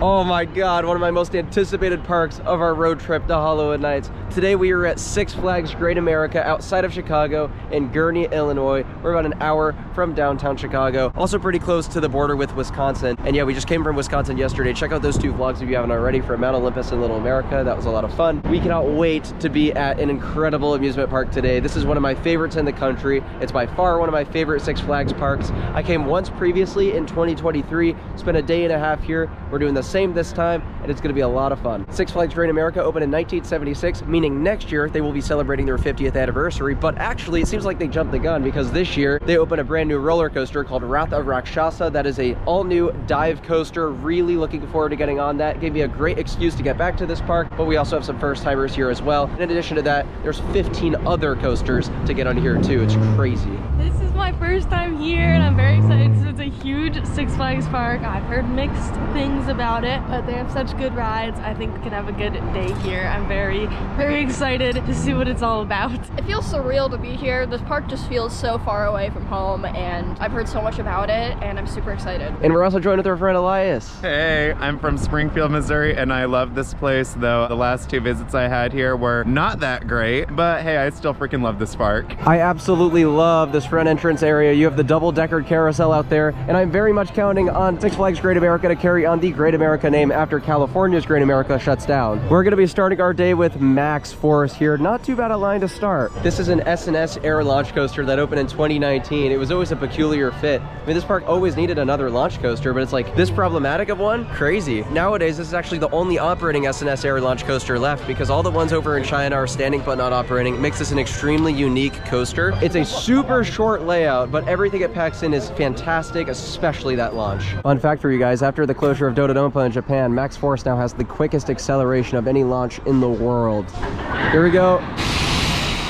Oh my God, one of my most anticipated parks of our road trip to Hollywood Nights. Today we are at Six Flags Great America outside of Chicago in Gurnee, Illinois. We're about an hour from downtown Chicago. Also pretty close to the border with Wisconsin. And yeah, we just came from Wisconsin yesterday. Check out those two vlogs if you haven't already for Mount Olympus and Little America. That was a lot of fun. We cannot wait to be at an incredible amusement park today. This is one of my favorites in the country. It's by far one of my favorite Six Flags parks. I came once previously in 2023, spent a day and a half here. We're doing the same this time, and it's gonna be a lot of fun. Six Flags Great America opened in 1976, meaning next year they will be celebrating their 50th anniversary, but actually it seems like they jumped the gun because this year they opened a brand new roller coaster called Wrath of Rakshasa. That is a all-new dive coaster. Really looking forward to getting on that. Gave me a great excuse to get back to this park, but we also have some first-timers here as well. In addition to that, there's 15 other coasters to get on here too. It's crazy. This is my first time here and I'm very excited. It's a huge Six Flags park. I've heard mixed things about it, but they have such good rides. I think we can have a good day here. I'm very, very excited to see what it's all about. It feels surreal to be here. This park just feels so far away from home and I've heard so much about it and I'm super excited. And we're also joined with our friend Elias. Hey, I'm from Springfield, Missouri, and I love this place, though the last two visits I had here were not that great, but hey, I still freaking love this park. I absolutely love this front entrance area. You have the double-decker carousel out there, and I'm very much counting on Six Flags Great America to carry on the Great America name after California's Great America shuts down. We're gonna be starting our day with Max Force here. Not too bad a line to start. This is an S&S Air launch coaster that opened in 2019. It was always a peculiar fit. I mean, this park always needed another launch coaster, but it's like this problematic of one? Crazy. Nowadays, this is actually the only operating S&S Air launch coaster left because all the ones over in China are standing but not operating. It makes this an extremely unique coaster. It's a super short layout, but everything it packs in is fantastic, especially that launch. Fun fact for you guys, after the closure of Dodonpa in Japan, Max Force now has the quickest acceleration of any launch in the world. Here we go.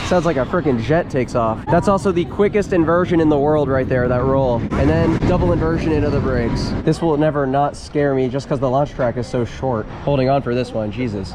Sounds like a freaking jet takes off. That's also the quickest inversion in the world right there, that roll. And then double inversion into the brakes. This will never not scare me just because the launch track is so short. Holding on for this one, Jesus.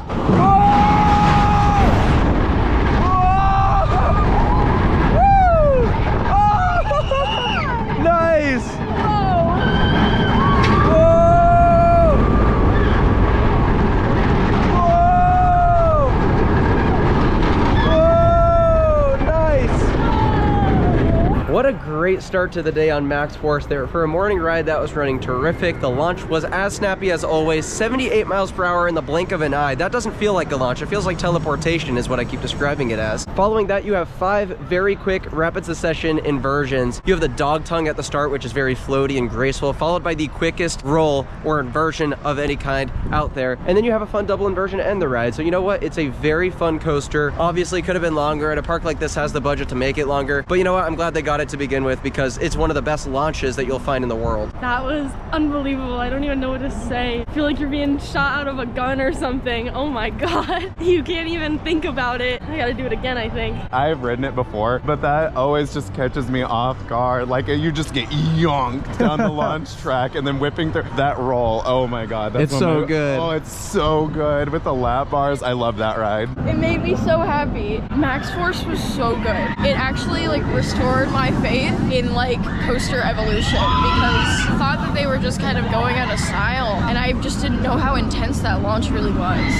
What a great start to the day on Max Force there. For a morning ride, that was running terrific. The launch was as snappy as always, 78 miles per hour in the blink of an eye. That doesn't feel like a launch. It feels like teleportation is what I keep describing it as. Following that, you have 5 very quick rapid succession inversions. You have the dog tongue at the start, which is very floaty and graceful, followed by the quickest roll or inversion of any kind out there. And then you have a fun double inversion to end the ride. So you know what? It's a very fun coaster. Obviously could have been longer, and a park like this has the budget to make it longer. But you know what? I'm glad they got it to begin with because it's one of the best launches that you'll find in the world. That was unbelievable. I don't even know what to say. I feel like you're being shot out of a gun or something. Oh my God. You can't even think about it. I gotta do it again, I think. I've ridden it before, but that always just catches me off guard. Like you just get yonked down the launch track and then whipping through that roll. Oh my God. It's so good. Oh, it's so good with the lap bars. I love that ride. It made me so happy. Max Force was so good. It actually like restored my faith in like coaster evolution because I thought that they were just kind of going out of style and I just didn't know how intense that launch really was.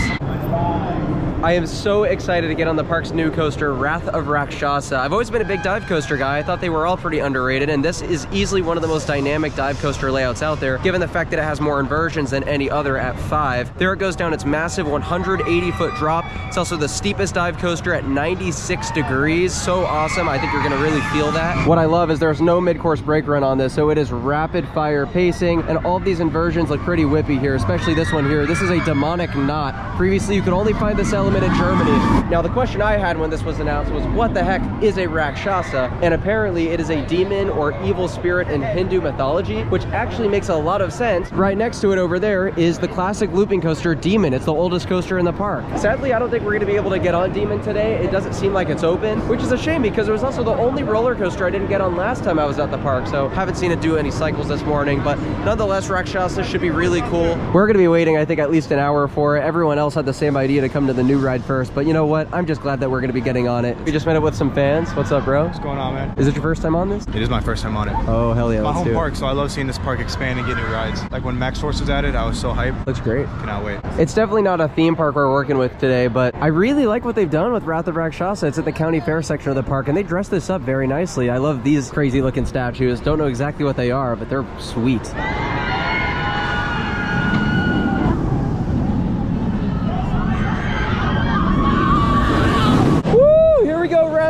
I am so excited to get on the park's new coaster, Wrath of Rakshasa. I've always been a big dive coaster guy. I thought they were all pretty underrated, and this is easily one of the most dynamic dive coaster layouts out there, given the fact that it has more inversions than any other at 5. There it goes down its massive 180-foot drop. It's also the steepest dive coaster at 96 degrees. So awesome. I think you're gonna really feel that. What I love is there's no mid-course brake run on this, so it is rapid fire pacing, and all of these inversions look pretty whippy here, especially this one here. This is a demonic knot. Previously, you could only find this element in Germany. Now, the question I had when this was announced was, what the heck is a Rakshasa? And apparently it is a demon or evil spirit in Hindu mythology, which actually makes a lot of sense. Right next to it over there is the classic looping coaster Demon. It's the oldest coaster in the park. Sadly, I don't think we're gonna be able to get on Demon today. It doesn't seem like it's open, which is a shame because it was also the only roller coaster I didn't get on last time I was at the park, so haven't seen it do any cycles this morning, but nonetheless, Rakshasa should be really cool. We're gonna be waiting, I think, at least an hour for it. Everyone else had the same damn idea to come to the new ride first, but you know what? I'm just glad that we're gonna be getting on it. We just met up with some fans. What's up, bro? What's going on, man? Is it your first time on this? It is my first time on it. Oh, hell yeah, My let's home do it. park, so I love seeing this park expand and get new rides. Like when Max Force was at it, I was so hyped. Looks great. Cannot wait. It's definitely not a theme park we're working with today, but I really like what they've done with Wrath of Rakshasa. It's at the county fair section of the park, and they dressed this up very nicely. I love these crazy looking statues. Don't know exactly what they are, but they're sweet.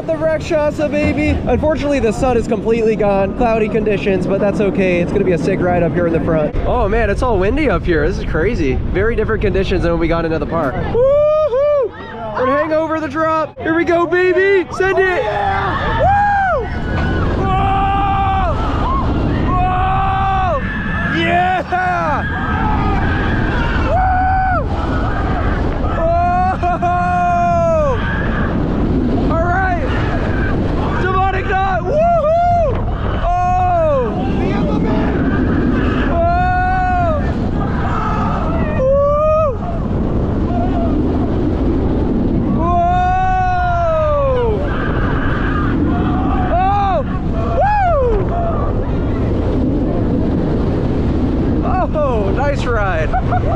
The Rakshasa, baby. Unfortunately, the sun is completely gone. Cloudy conditions, but that's okay. It's gonna be a sick ride up here in the front. Oh man, it's all windy up here. This is crazy. Very different conditions than when we got into the park. Woohoo! We're gonna hang over the drop. Here we go, baby. Send it. Woo! Whoa! Whoa! Yeah! Nice ride.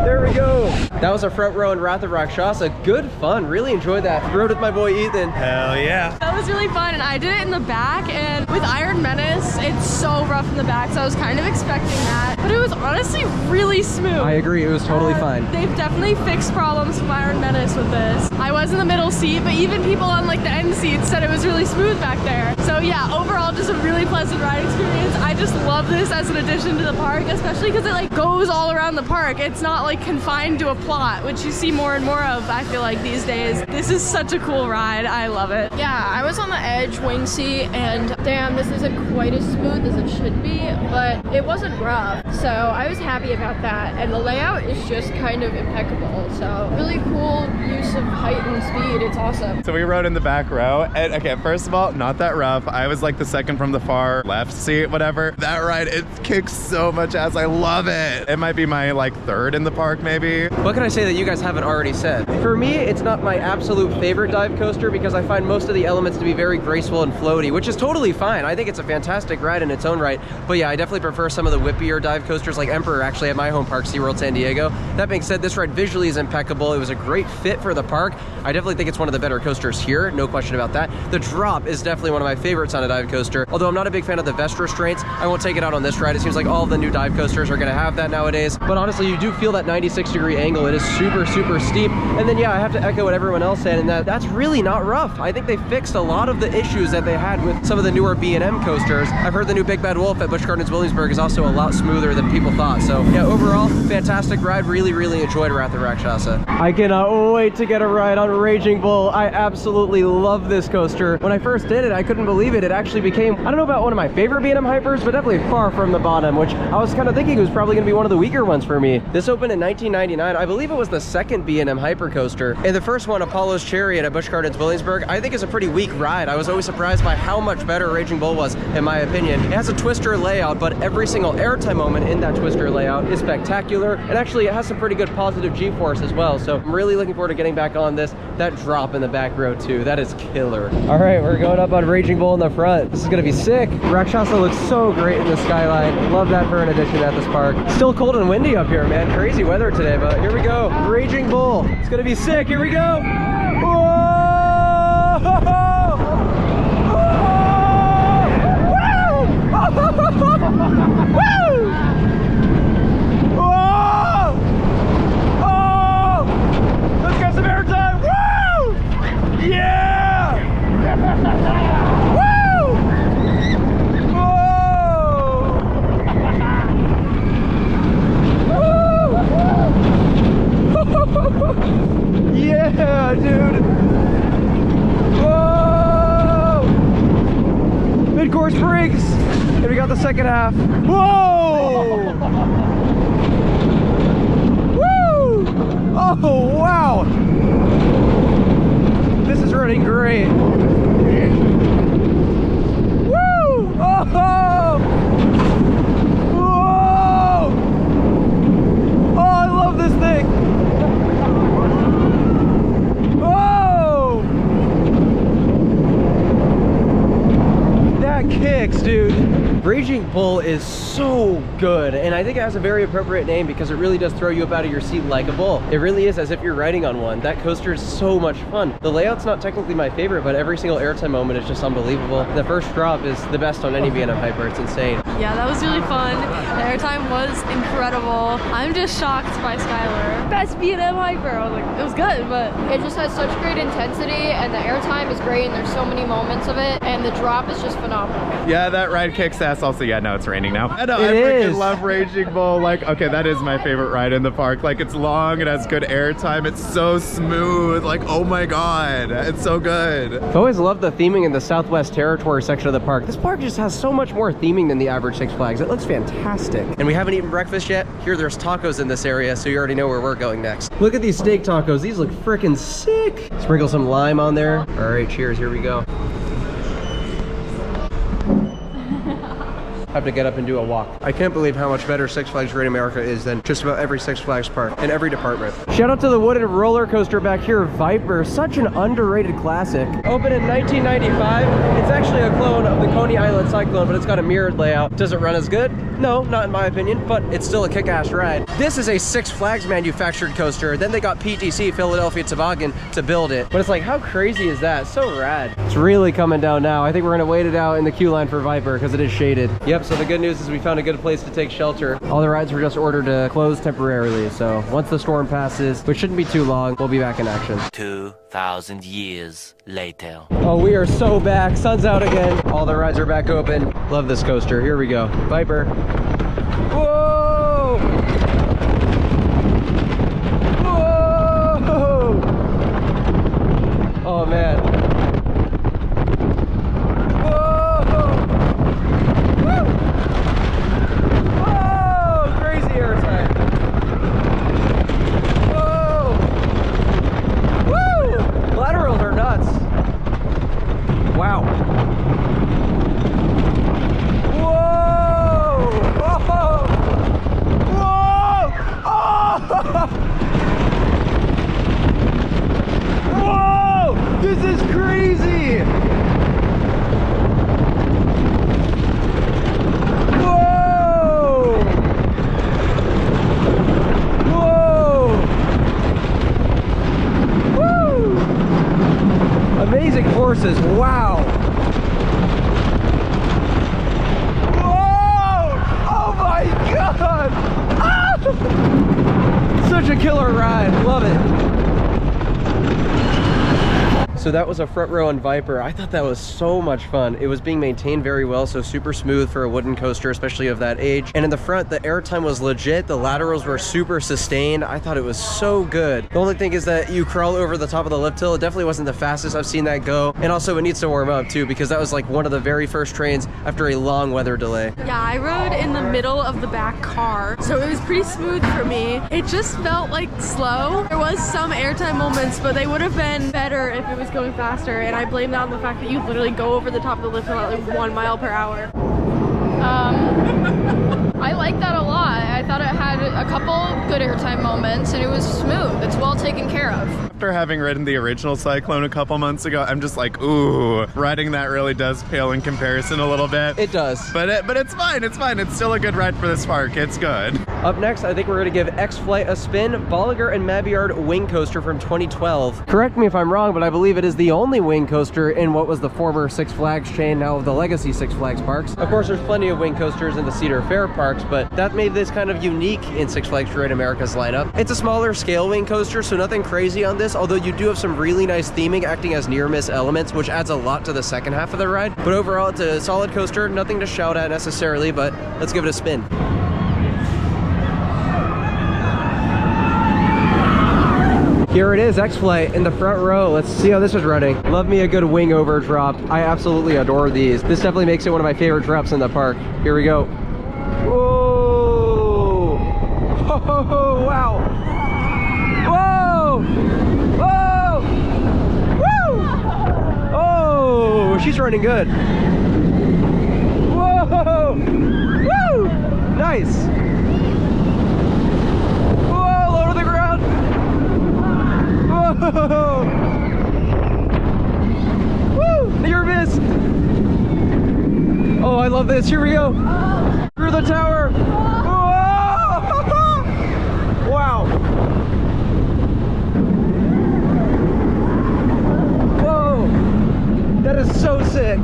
There we go. That was our front row in Wrath of Rakshasa. Good fun. Really enjoyed that. Rode with my boy Ethan. Hell yeah. That was really fun, and I did it in the back, and with Iron Menace, it's so rough in the back, so I was kind of expecting that. But it was honestly really smooth. I agree. It was totally fine. They've definitely fixed problems from Iron Menace with this. I was in the middle seat, but even people on like the end seats said it was really smooth back there. So yeah, overall just a really pleasant ride experience. I just love this as an addition to the park, especially because it like goes all around the park. It's not like confined to a plot, which you see more and more of, I feel like, these days. This is such a cool ride. I love it. Yeah, I was on the edge wing seat, and damn, this isn't quite as smooth as it should be, but it wasn't rough, so I was happy about that. And the layout is just kind of impeccable, so really cool use of height and speed. It's awesome. So we rode in the back row, and okay, first of all, not that rough. I was like the second from the far left seat, whatever. That ride, it kicks so much ass. I love it. It might be my like third in the park, maybe. What can I say that you guys haven't already said? For me, it's not my absolute favorite dive coaster because I find most of the elements to be very graceful and floaty, which is totally fine. I think it's a fantastic ride in its own right. But yeah, I definitely prefer some of the whippier dive coasters like Emperor actually at my home park, SeaWorld San Diego. That being said, this ride visually is impeccable. It was a great fit for the park. I definitely think it's one of the better coasters here, no question about that. The drop is definitely one of my favorites on a dive coaster. Although I'm not a big fan of the vest restraints, I won't take it out on this ride. It seems like all of the new dive coasters are gonna have that nowadays. But honestly, you do feel that 96-degree angle. It is super, super steep. And then yeah, I have to echo what everyone else said, and that's really not rough. I think they fixed a lot of the issues that they had with some of the newer B&M coasters. I've heard the new Big Bad Wolf at Busch Gardens Williamsburg is also a lot smoother than people thought. So yeah, overall, fantastic ride. Really, really enjoyed Wrath of Rakshasa. I cannot wait to get a ride on Raging Bull. I absolutely love this coaster. When I first did it, I couldn't believe it. It actually became, I don't know about one of my favorite B&M hypers, but definitely far from the bottom, which I was kind of thinking was probably gonna be one of the weaker ones for me. This opened in 1999. I believe it was the second B&M hyper coaster. And the first one, Apollo's Chariot at Busch Gardens Williamsburg, I think is a pretty weak ride. I was always surprised by how much better Raging Bull was, in my opinion. It has a twister layout, but every single airtime moment in that twister layout is spectacular. And actually, it has some pretty good positive G-force as well. So I'm really looking forward to getting back on this. That drop in the back row too, that is killer. All right, we're going up on Raging Bull in the front. This is gonna be sick. Rakshasa looks so great in the skyline. Love that for an addition at this park. Still cold and windy up here, man. Crazy weather today, but here we go. Raging Bull. It's gonna be sick. Here we go. Whoa! Let's get some airtime. Woo! Yeah! Woo! Whoa! Yeah, dude. Whoa! Mid-course brakes. And we got the second half. Whoa! Woo! Oh, wow! This is running great. Woo! Oh! Whoa! Oh, I love this thing. kicks, dude. Raging Bull is so good, and I think it has a very appropriate name because it really does throw you up out of your seat like a bull. It really is as if you're riding on one. That coaster is so much fun. The layout's not technically my favorite, but every single airtime moment is just unbelievable. The first drop is the best on any B&M Hyper. It's insane. Yeah, that was really fun. The airtime was incredible. I'm just shocked by Skylar. Best B&M Hyper. I was like, it was good, but It just has such great intensity, and the airtime is great, and there's so many moments of it, and the drop is just phenomenal. Yeah, that ride kicks ass. Also, yeah, no, it's raining now. I know, I It freaking is. love Raging Bull. Like, okay, that is my favorite ride in the park. Like, it's long, it has good airtime, it's so smooth. Like, oh my god, it's so good. I've always loved the theming in the Southwest Territory section of the park. This park just has so much more theming than the average Six Flags. It looks fantastic. And we haven't eaten breakfast yet. Here, there's tacos in this area, so you already know where we're going next. Look at these steak tacos. These look freaking sick. Sprinkle some lime on there. All right, cheers. Here we go. Have to get up and do a walk. I can't believe how much better Six Flags Great America is than just about every Six Flags park in every department. Shout out to the wooden roller coaster back here, Viper. Such an underrated classic. Opened in 1995. It's actually a clone of the Coney Island Cyclone, but it's got a mirrored layout. Does it run as good? No, not in my opinion, but it's still a kick-ass ride. This is a Six Flags manufactured coaster. Then they got PTC, Philadelphia Toboggan, to build it. But it's like, how crazy is that? So rad. It's really coming down now. I think we're gonna wait it out in the queue line for Viper because it is shaded. Yep, so the good news is we found a good place to take shelter. All the rides were just ordered to close temporarily. So once the storm passes, which shouldn't be too long, we'll be back in action. 2,000 years later. Oh, we are so back. Sun's out again. All the rides are back open. Love this coaster. Here we go. Viper. Whoa! Whoa! Oh, man. Whoa! Woo! Whoa! Crazy airtime. Whoa! Woo! Laterals are nuts. Wow. Whoa! Whoa! Whoa! Oh! Whoa! This is crazy! Whoa! Whoa! Woo! Amazing horses, wow! Whoa! Oh my god! Ah! Such a killer ride, love it. So that was a front row on Viper. I thought that was so much fun. It was being maintained very well, so super smooth for a wooden coaster, especially of that age. And in the front, the airtime was legit. The laterals were super sustained. I thought it was so good. The only thing is that you crawl over the top of the lift hill. It definitely wasn't the fastest I've seen that go. And also it needs to warm up too, because that was like one of the very first trains after a long weather delay. yeah, I rode in the middle of the back car, so it was pretty smooth for me. It just felt like slow. There was some airtime moments, but they would have been better if it was going faster, and I blame that on the fact that you literally go over the top of the lift hill at like 1 mile per hour. I like that a lot. I thought it had a couple good airtime moments, and it was smooth. It's well taken care of. After having ridden the original Cyclone a couple months ago, I'm just like, ooh, riding that really does pale in comparison a little bit. It does. But it's fine, it's fine. It's still a good ride for this park. It's good. Up next, I think we're gonna give XFlight a spin. Bolliger and Mabillard wing coaster from 2012. Correct me if I'm wrong, but I believe it is the only wing coaster in what was the former Six Flags chain, now the Legacy Six Flags parks. Of course, there's plenty of wing coasters in the Cedar Fair parks, but that made this kind of unique in Six Flags Great America's lineup. It's a smaller scale wing coaster, so nothing crazy on this, although you do have some really nice theming acting as near-miss elements, which adds a lot to the second half of the ride. But overall, it's a solid coaster, nothing to shout at necessarily, but let's give it a spin. Here it is, XFlight in the front row. Let's see how this is running. Love me a good wing over drop. I absolutely adore these. This definitely makes it one of my favorite drops in the park. Here we go. Whoa! Oh, wow! Whoa! Whoa! Woo! Oh, she's running good. Whoa! Woo! Nice! Whoa, low to the ground! Whoa! Woo! Near miss! Oh, this. Here we go. Through the tower. Whoa! Wow. Whoa. That is so sick.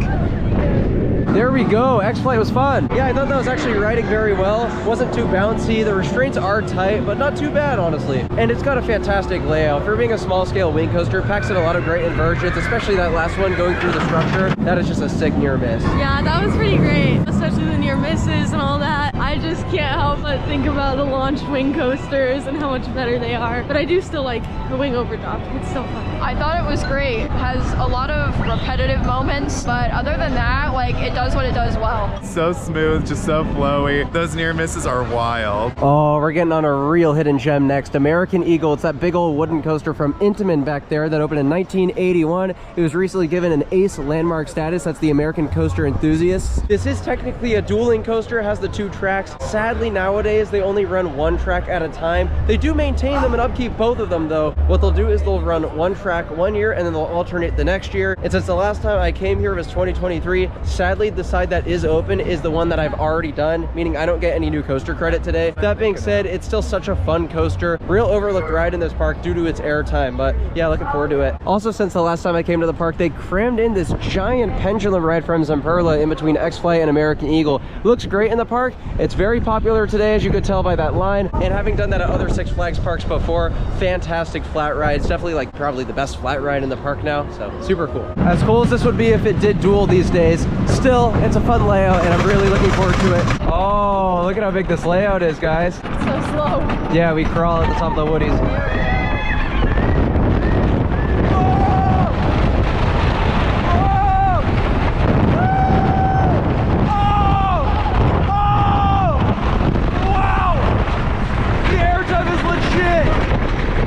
There we go. XFlight was fun. Yeah, I thought that was actually riding very well. Wasn't too bouncy. The restraints are tight, but not too bad, honestly. And it's got a fantastic layout. For being a small scale wing coaster, packs in a lot of great inversions, especially that last one going through the structure. That is just a sick near miss. Yeah, that was pretty great, especially the near misses and all that. I just can't help but think about the launched wing coasters and how much better they are. But I do still like the wing overdrop. It's so fun. I thought it was great. It has a lot of repetitive moments, but other than that, like, it does what it does well. So smooth, just so flowy. Those near misses are wild. Oh, we're getting on a real hidden gem next. American Eagle. It's that big old wooden coaster from Intamin back there that opened in 1981. It was recently given an ACE landmark status. That's the American Coaster Enthusiasts. This is technically a dueling coaster. It has the 2 tracks. Sadly, nowadays, they only run 1 track at a time. They do maintain them and upkeep both of them, though. What they'll do is they'll run 1 track 1 year and then they'll alternate the next year. And since the last time I came here was 2023, sadly, the side that is open is the one that I've already done, meaning I don't get any new coaster credit today. That being said, it's still such a fun coaster. Real overlooked ride in this park due to its airtime, but yeah, looking forward to it. Also, since the last time I came to the park, they crammed in this giant pendulum ride from Zamperla in between XFlight and American Eagle. Looks great in the park. It's very popular today, as you could tell by that line, and having done that at other Six Flags parks before, fantastic flat ride. It's definitely like probably the best flat ride in the park now, so super cool. As cool as this would be if it did duel these days, still, it's a fun layout and I'm really looking forward to it. Oh, look at how big this layout is, guys. It's so slow. Yeah, we crawl at the top of the woodies.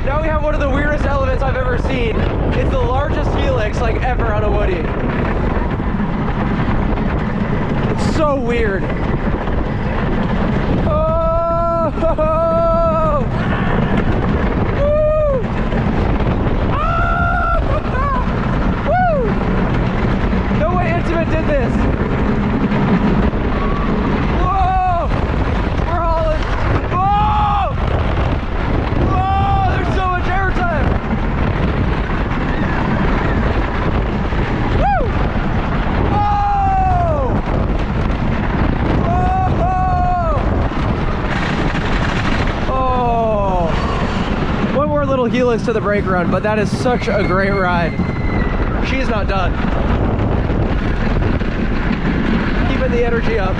Now we have one of the weirdest elements I've ever seen. It's the largest helix like ever on a woody. It's so weird. Oh! Woo! Ah! Woo! No way Intamin did this. Whoa! We're hauling. Whoa! Whoa! There's so much airtime. Woo! Whoa! Oh! One more little helix to the brake run, but that is such a great ride. She's not done. Keeping the energy up.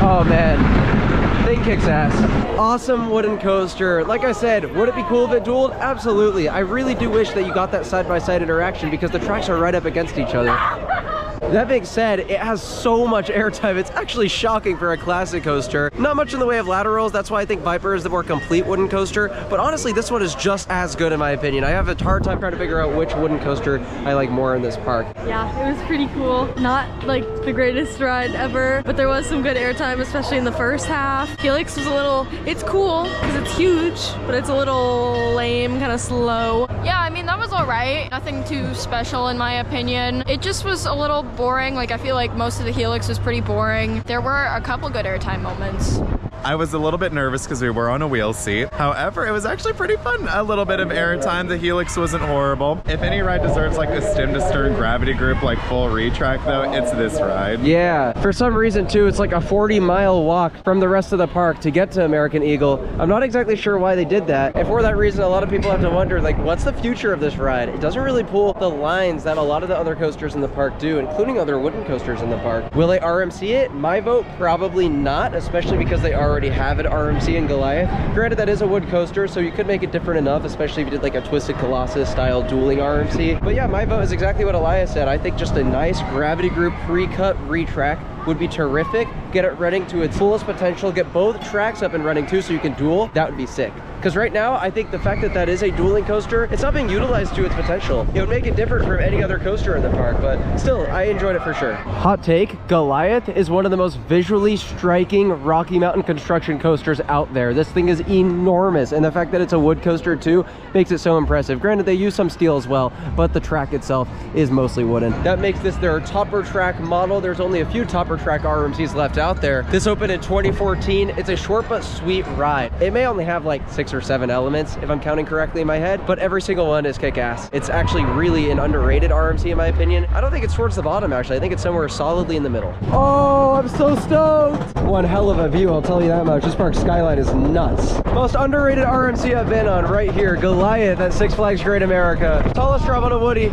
Oh man, thing kicks ass. Awesome wooden coaster. Like I said, would it be cool if it dueled? Absolutely. I really do wish that you got that side-by-side interaction because the tracks are right up against each other. That being said, it has so much airtime. It's actually shocking for a classic coaster. Not much in the way of laterals. That's why I think Viper is the more complete wooden coaster. But honestly, this one is just as good in my opinion. I have a hard time trying to figure out which wooden coaster I like more in this park. Yeah, it was pretty cool. Not like the greatest ride ever, but there was some good airtime, especially in the first half. Helix was a little, it's cool because it's huge, but it's a little lame, kind of slow. Yeah, I mean, that was all right. Nothing too special in my opinion. It just was a little boring. Like, I feel like most of the Helix was pretty boring. There were a couple good airtime moments. I was a little bit nervous because we were on a wheel seat. However, it was actually pretty fun. A little bit of airtime. The Helix wasn't horrible. If any ride deserves like a stem to stern gravity group, like full retrack though, it's this ride. Yeah, for some reason too, it's like a 40-mile walk from the rest of the park to get to American Eagle. I'm not exactly sure why they did that. And for that reason, a lot of people have to wonder, like, what's the future of this ride? It doesn't really pull the lines that a lot of the other coasters in the park do, including other wooden coasters in the park. Will they RMC it? My vote, probably not, especially because they already have an RMC in Goliath. Granted, that is a wood coaster, so you could make it different enough, especially if you did like a Twisted Colossus style dueling RMC. But yeah, my vote is exactly what Elias said. I think just a nice gravity group pre-cut retrack would be terrific. Get it running to its fullest potential, get both tracks up and running too so you can duel. That would be sick. Because right now, I think the fact that that is a dueling coaster, it's not being utilized to its potential. It would make it different from any other coaster in the park, but still, I enjoyed it for sure. Hot take, Goliath is one of the most visually striking Rocky Mountain construction coasters out there. This thing is enormous, and the fact that it's a wood coaster too makes it so impressive. Granted, they use some steel as well, but the track itself is mostly wooden. That makes this their topper track model. There's only a few topper track RMCs left out there. This opened in 2014. It's a short but sweet ride. It may only have like 6 or 7 elements if I'm counting correctly in my head, but every single one is kick-ass. It's actually really an underrated RMC in my opinion. I don't think it's towards the bottom actually. I think it's somewhere solidly in the middle. Oh, I'm so stoked. One hell of a view, I'll tell you that much. This park skyline is nuts. Most underrated RMC I've been on right here, Goliath at Six Flags Great America. Tallest drop on a Woody.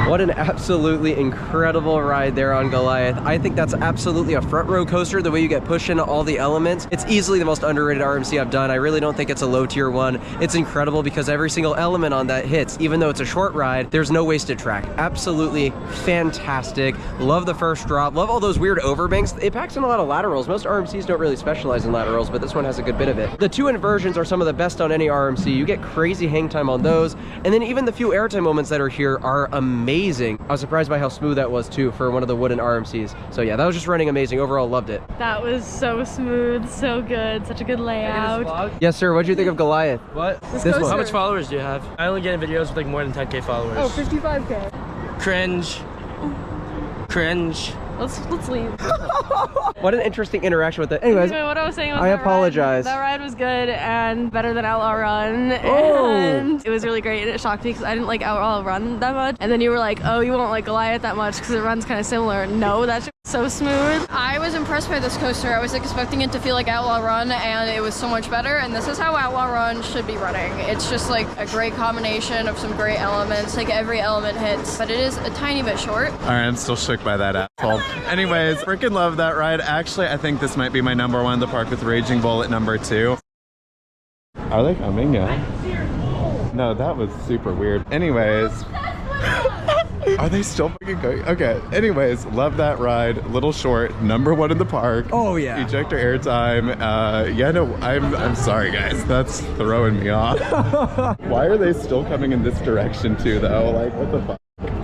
What an absolutely incredible ride there on Goliath. I think that's absolutely a front row coaster, the way you get pushed into all the elements. It's easily the most underrated RMC I've done. I really don't think it's a low tier one. It's incredible because every single element on that hits. Even though it's a short ride, there's no wasted track. Absolutely fantastic. Love the first drop. Love all those weird overbanks. It packs in a lot of laterals. Most RMCs don't really specialize in laterals, but this one has a good bit of it. The 2 inversions are some of the best on any RMC. You get crazy hang time on those. And then even the few airtime moments that are here are amazing. I was surprised by how smooth that was too for one of the wooden RMCs. So yeah, that was just running amazing. Overall, loved it. That was so smooth, so good, such a good layout. Yes, sir. What do you think of Goliath? What? This one. How much followers do you have? I only get in videos with like more than 10K followers. Oh, 55K. Cringe. Cringe. Let's leave. What an interesting interaction with it. Anyways, anyway, what I was saying was I apologize. That ride was good and better than Outlaw Run. Oh. And it was really great, and it shocked me because I didn't like Outlaw Run that much. And then you were like, oh, you won't like Goliath that much because it runs kind of similar. No, that's so smooth. I was impressed by this coaster. I was expecting it to feel like Outlaw Run, and it was so much better, and this is how Outlaw Run should be running. It's just like a great combination of some great elements, like every element hits, but it is a tiny bit short. All right, I'm still shook by that asshole. Anyways, freaking love that ride. Actually, I think this might be my number 1 in the park with Raging Bull at number 2. Are they coming? Yeah. No, that was super weird. Anyways. Are they still fucking going? Okay. Anyways, love that ride. Little short, number 1 in the park. Oh yeah. Ejector airtime. Yeah, no, I'm sorry guys. That's throwing me off. Why are they still coming in this direction too though? Like what the fuck?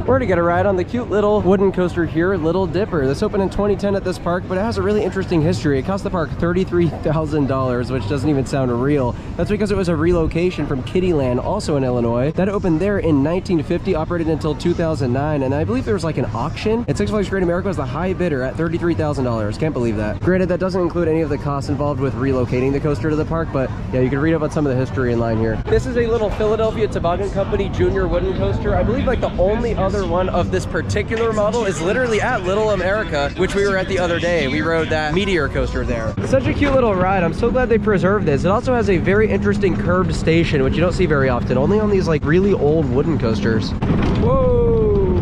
We're to get a ride on the cute little wooden coaster here, Little Dipper. This opened in 2010 at this park, but it has a really interesting history. It cost the park $33,000, which doesn't even sound real. That's because it was a relocation from Kittyland, also in Illinois. That opened there in 1950, operated until 2009, and I believe there was like an auction. And Six Flags Great America was the high bidder at $33,000. Can't believe that. Granted, that doesn't include any of the costs involved with relocating the coaster to the park, but yeah, you can read about some of the history in line here. This is a little Philadelphia Toboggan Company junior wooden coaster. I believe like the only other one of this particular model is literally at Little America, which we were at the other day. We rode that Meteor coaster there. Such a cute little ride. I'm so glad they preserved this. It also has a very interesting curved station, which you don't see very often, only on these like really old wooden coasters. Whoa!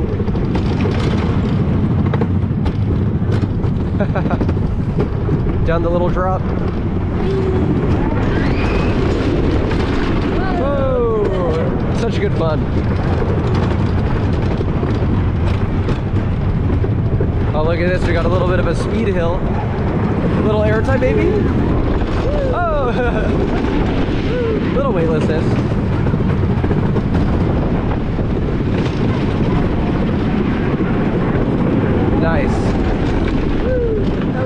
Down the little drop. Whoa! Such good fun. Oh, look at this. We got a little bit of a speed hill. Little airtime, maybe? Oh! Little weightlessness. Nice.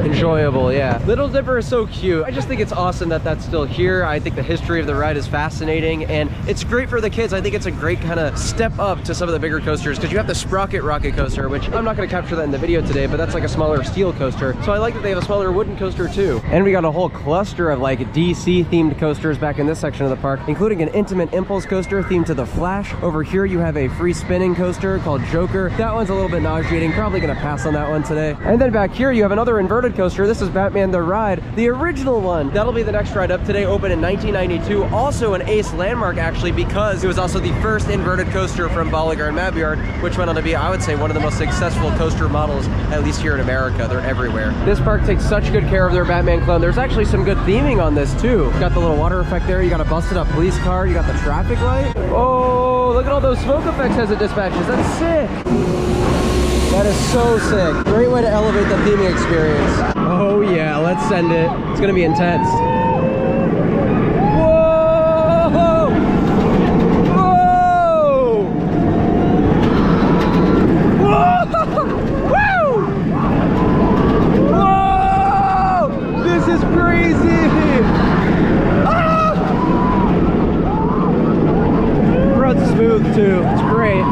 Enjoyable, yeah. Little Dipper is so cute. I just think it's awesome that that's still here. I think the history of the ride is fascinating, and it's great for the kids. I think it's a great kind of step up to some of the bigger coasters, because you have the Sprocket rocket coaster, which I'm not going to capture that in the video today, but that's like a smaller steel coaster. So I like that they have a smaller wooden coaster too. And we got a whole cluster of like DC themed coasters back in this section of the park, including an Intimate Impulse coaster themed to the Flash. Over here you have a free spinning coaster called Joker. That one's a little bit nauseating, probably gonna pass on that one today. And then back here you have another inverted coaster. This is Batman the Ride, the original one. That'll be the next ride up today, opened in 1992. Also an Ace landmark actually, because it was also the first inverted coaster from Bolliger and Mabillard, which went on to be, I would say, one of the most successful coaster models, at least here in America. They're everywhere. This park takes such good care of their Batman clone. There's actually some good theming on this too. You got the little water effect there, you got a busted up police car, you got the traffic light. Oh, look at all those smoke effects as it dispatches. That's sick. That is so sick. Great way to elevate the theming experience. Oh yeah, let's send it. It's gonna be intense. Whoa! Whoa! Whoa! Woo! Whoa! This is crazy! Ah! Runs smooth too. It's great.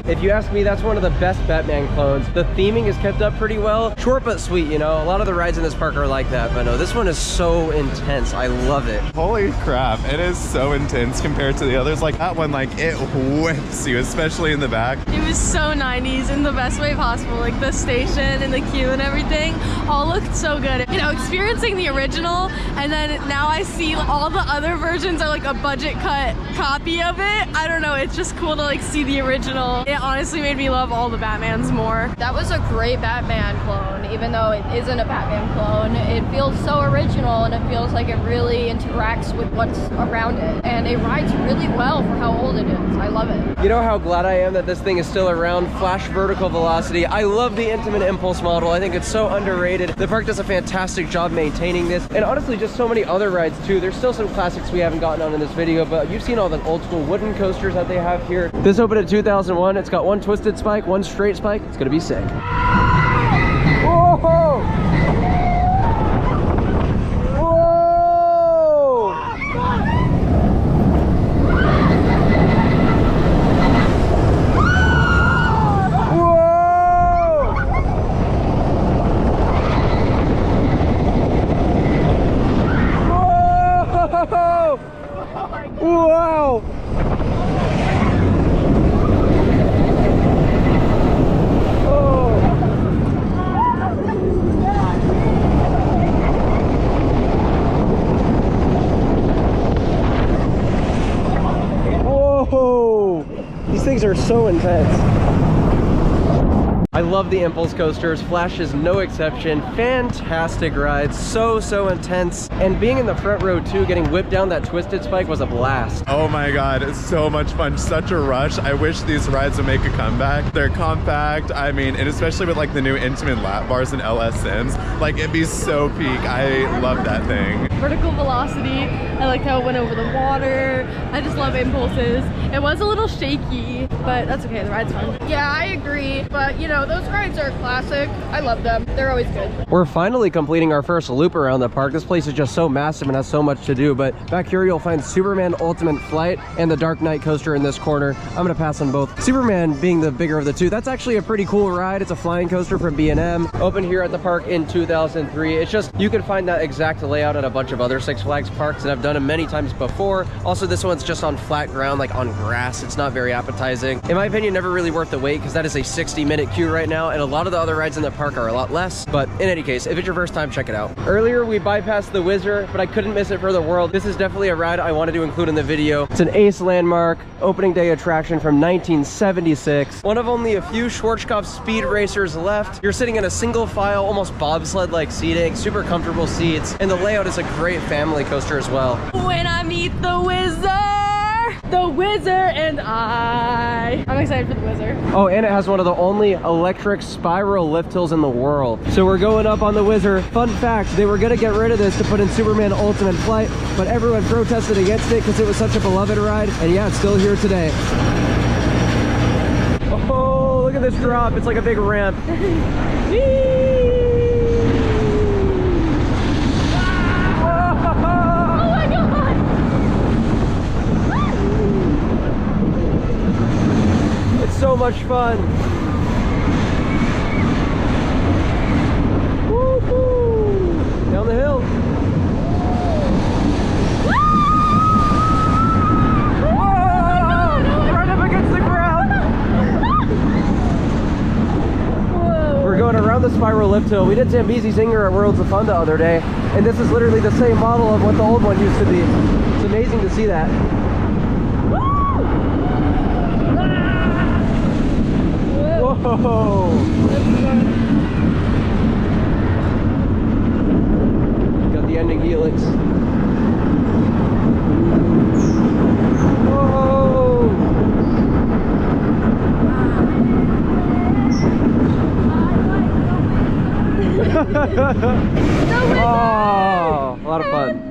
If you ask me, that's one of the best Batman clones. The theming is kept up pretty well. Short but sweet, you know? A lot of the rides in this park are like that, but no, this one is so intense. I love it. Holy crap, it is so intense compared to the others. Like that one, like it whips you, especially in the back. It was so 90s in the best way possible. Like the station and the queue and everything all looked so good. You know, experiencing the original, and then now I see all the other versions are like a budget cut copy of it. I don't know, it's just cool to like see the original. It honestly made me love all the Batmans more. That was a great Batman clone, even though it isn't a Batman clone. It feels so original, and it feels like it really interacts with what's around it. And it rides really well for how old it is. I love it. You know how glad I am that this thing is still around? Flash vertical velocity. I love the Intimate Impulse model. I think it's so underrated. The park does a fantastic job maintaining this. And honestly, just so many other rides too. There's still some classics we haven't gotten on in this video, but you've seen all the old school wooden coasters that they have here. This opened in 2001. It's got one twisted spike, one straight spike. It's gonna be sick. Whoa! Whoa! Whoa! Wow! These things are so intense. I love the Impulse coasters. Flash is no exception. Fantastic rides. So intense. And being in the front row too, getting whipped down that twisted spike was a blast. Oh my god, it's so much fun. Such a rush. I wish these rides would make a comeback. They're compact. I mean, and especially with like the new Intimate lap bars and LS Sims, like it'd be so peak. I love that thing. Vertical velocity. I like how it went over the water. I just love Impulses. It was a little shaky, but that's okay. The ride's fun. Yeah, I agree. But you know, those rides are a classic. I love them. They're always good. We're finally completing our first loop around the park. This place is just so massive and has so much to do, but back here you'll find Superman Ultimate Flight and the Dark Knight coaster in this corner. I'm gonna pass on both. Superman being the bigger of the two. That's actually a pretty cool ride. It's a flying coaster from B&M. Opened here at the park in 2003. It's just, you can find that exact layout at a bunch of other Six Flags parks, and I've done them many times before. Also, this one's just on flat ground, like on grass. It's not very appetizing. In my opinion, never really worth the wait, because that is a 60-minute queue right now, and a lot of the other rides in the park are a lot less. But in any case, if it's your first time, check it out. Earlier we bypassed the Whizzer, but I couldn't miss it for the world. This is definitely a ride I wanted to include in the video. It's an Ace landmark, opening day attraction from 1976. One of only a few Schwarzkopf speed racers left. You're sitting in a single file, almost bobsled-like seating, super comfortable seats, and the layout is a great family coaster as well. When I meet the Whizzer! The Whizzer and I'm excited for the Whizzer. Oh, and it has one of the only electric spiral lift hills in the world. So we're going up on the Whizzer. Fun fact, they were gonna get rid of this to put in Superman Ultimate Flight, but everyone protested against it because it was such a beloved ride. And yeah, it's still here today. Oh, look at this drop. It's like a big ramp. So much fun. Woo-hoo. Down the hill. Whoa! Right up against the ground. Whoa. We're going around the spiral lift hill. We did Zambezi Zinger at Worlds of Fun the other day, and this is literally the same model of what the old one used to be. It's amazing to see that. Whoa! Got the ending helix. Whoa! Oh, a lot of fun.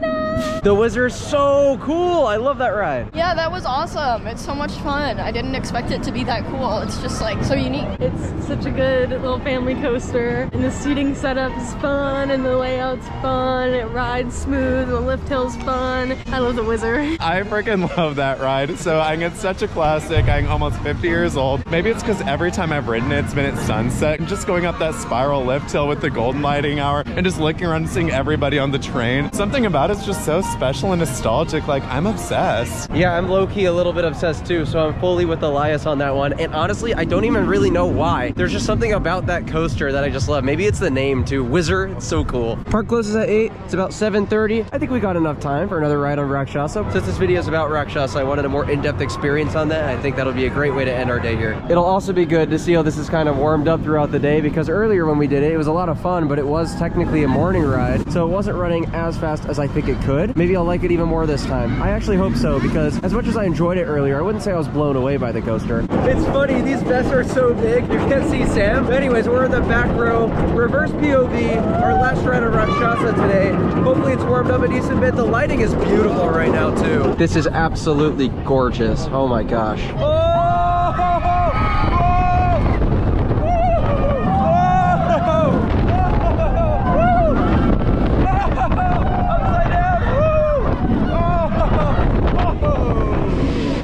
The Whizzer is so cool. I love that ride. Yeah, that was awesome. It's so much fun. I didn't expect it to be that cool. It's just like so unique. It's such a good little family coaster, and the seating setup is fun, and the layout's fun. It rides smooth, the lift hill's fun. I love the Whizzer. I freaking love that ride. So I think it's such a classic. I'm almost 50 years old. Maybe it's because every time I've ridden it, it's been at sunset. And just going up that spiral lift hill with the golden lighting hour and just looking around and seeing everybody on the train. Something about it's just so special and nostalgic. Like, I'm obsessed. Yeah, I'm low-key a little bit obsessed too, so I'm fully with Elias on that one. And honestly, I don't even really know why. There's just something about that coaster that I just love. Maybe it's the name too. Whizzer, it's so cool. Park closes at 8. It's about 7:30. I think we got enough time for another ride on Rakshasa. Since this video is about Rakshasa, I wanted a more in-depth experience on that. I think that'll be a great way to end our day here. It'll also be good to see how this is kind of warmed up throughout the day, because earlier when we did it, it was a lot of fun, but it was technically a morning ride, so it wasn't running as fast as I think it could. Maybe I'll like it even more this time. I actually hope so, because as much as I enjoyed it earlier, I wouldn't say I was blown away by the coaster. It's funny, these vests are so big, you can't see Sam. But anyways, we're in the back row, reverse POV, our last ride on Rakshasa today. Hopefully it's warmed up a decent bit. The lighting is beautiful right now too. This is absolutely gorgeous. Oh my gosh.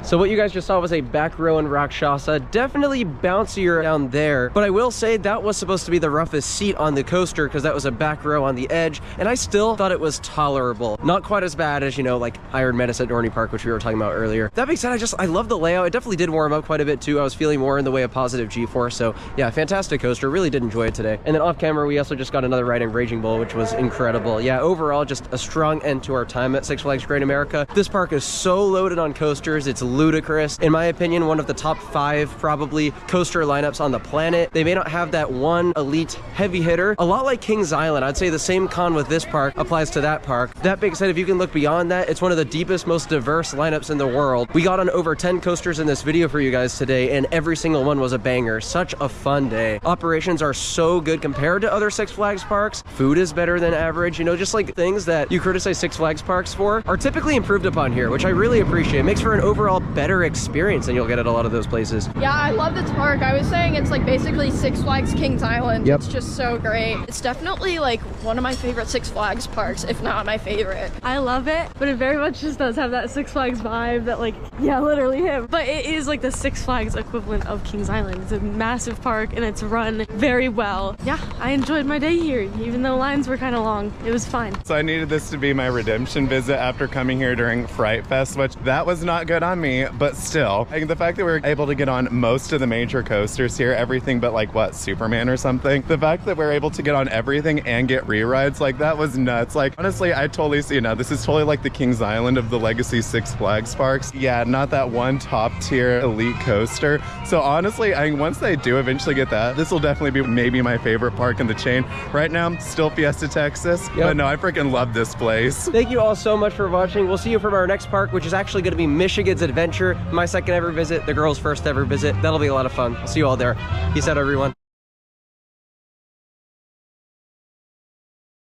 So what you guys just saw was a back row in Rakshasa, definitely bouncier down there, but I will say that was supposed to be the roughest seat on the coaster because that was a back row on the edge, and I still thought it was tolerable. Not quite as bad as, you know, like Iron Menace at Gurnee Park, which we were talking about earlier. That being said, I love the layout. It definitely did warm up quite a bit too. I was feeling more in the way of positive G-force, so yeah, fantastic coaster. Really did enjoy it today. And then off camera, we also just got another ride in Raging Bull, which was incredible. Yeah, overall, just a strong end to our time at Six Flags Great America. This park is so loaded on coasters, it's ludicrous. In my opinion, one of the top 5 probably coaster lineups on the planet. They may not have that one elite heavy hitter, a lot like Kings Island. I'd say the same con with this park applies to that park. That being said, if you can look beyond that, it's one of the deepest, most diverse lineups in the world. We got on over 10 coasters in this video for you guys today, and every single one was a banger. Such a fun day. Operations are so good compared to other Six Flags parks. Food is better than average. You know, just like things that you criticize Six Flags parks for are typically improved upon here, which I really appreciate. It makes for an overall better experience than you'll get at a lot of those places. Yeah, I love this park. I was saying it's like basically Six Flags Kings Island. Yep. It's just so great. It's definitely like one of my favorite Six Flags parks, if not my favorite. I love it, but it very much just does have that Six Flags vibe that, like, yeah, literally him. But it is like the Six Flags equivalent of Kings Island. It's a massive park and it's run very well. Yeah, I enjoyed my day here, even though lines were kind of long. It was fine. So I needed this to be my redemption visit after coming here during Fright Fest, which that was not good on me, but still. I think the fact that we were able to get on most of the major coasters here, everything but like what, Superman or something. The fact that we're able to get on everything and get re-rides, like that was nuts. Like honestly, I totally see now. This is totally like the Kings Island of the legacy Six Flags parks. Yeah, not that one top tier elite coaster. So honestly, I think once they do eventually get that, this will definitely be maybe my favorite park in the chain. Right now, still Fiesta Texas. Yep. But no, I freaking love this place. Thank you all so much for watching. We'll see you from our next park, which is actually going to be Michigan's Adventure. adventure. My second ever visit, the girls' first ever visit. That'll be a lot of fun. I'll see you all there. Peace out, everyone.